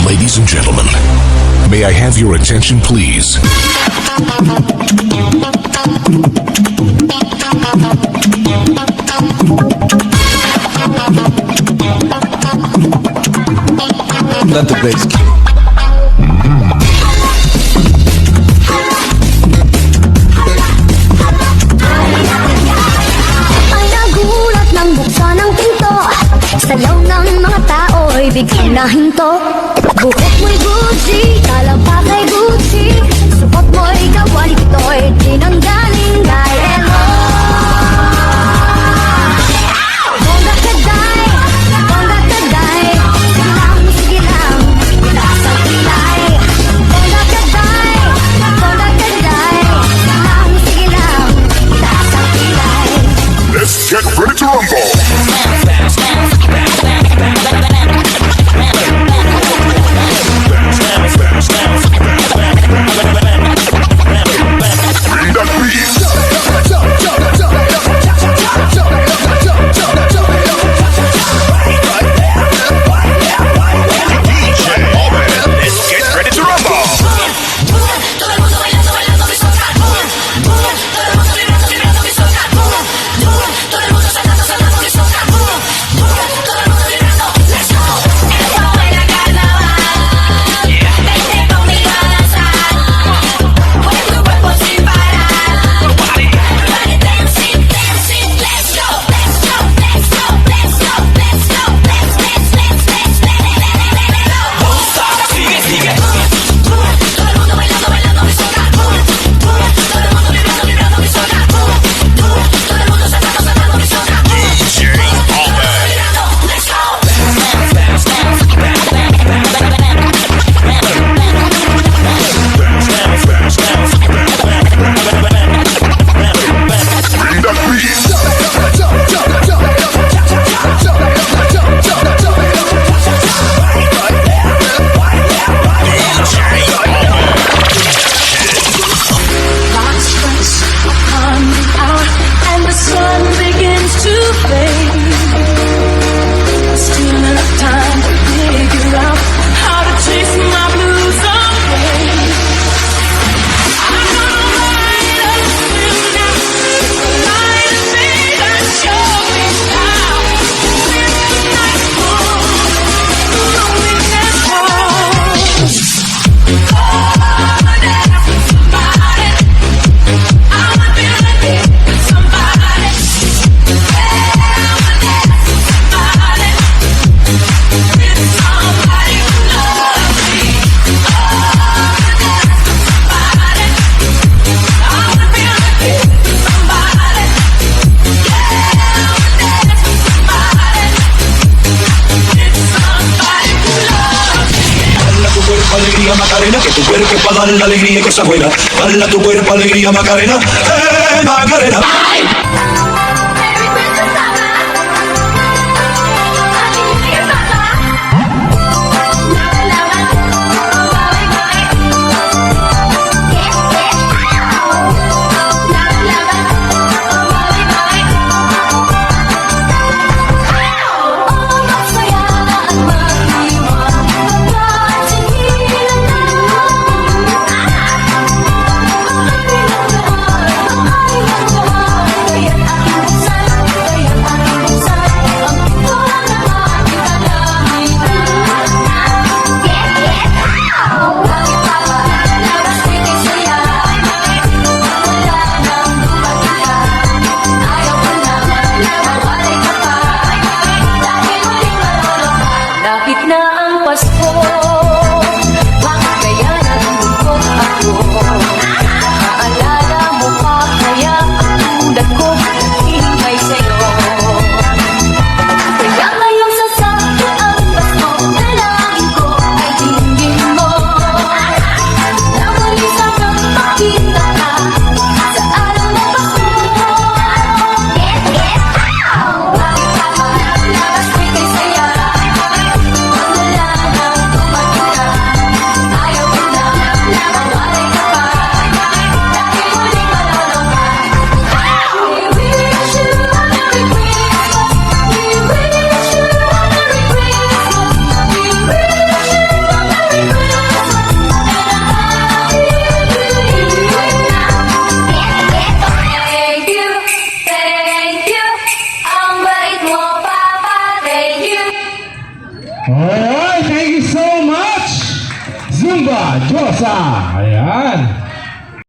Ladies and gentlemen, may I have your attention, please? Let the bass kick. Ay nagulat nang buksan ang pinto. Salaw ng mga tao'y biglang nahinto. Buhok mo'y Gucci, talang pa kay Gucci. Suot mo'y kawali, ito'y di nang galing kay Elo. Bongga ka day, bongga ka day. Sige lang, itaas ang kilay. Bongga ka day, bongga ka day. Sige lang, itaas ang kilay. Let's get ready to rumble! Bring that beat! Let's get ready to rumble! Bring that beat! Lost friends upon the hour, and the sun begins to fade. Still enough time to figure out how to chase my blues away. I'm gonna light up tonight, light a thing that show me how. When the night falls, loneliness falls. Alegría Macarena, que tu cuerpo es para dar la alegría y cosa buena. Dale a tu cuerpo alegría Macarena, Macarena. Lapit na ang Pasko, bakit kaya nalulungkot ako? Naalala mo pa kaya ang ulat ko hintay sa'yo? Kaya ngayong sasakyan ang Pasko, dalangin ko ay tingin mo. Na muli sana makita ka sa araw ng Pasko. Bakit ka pa nalabas, may kay saya? Wala nang dumating. Alright, thank you so much, Zumba Josa. Ayan.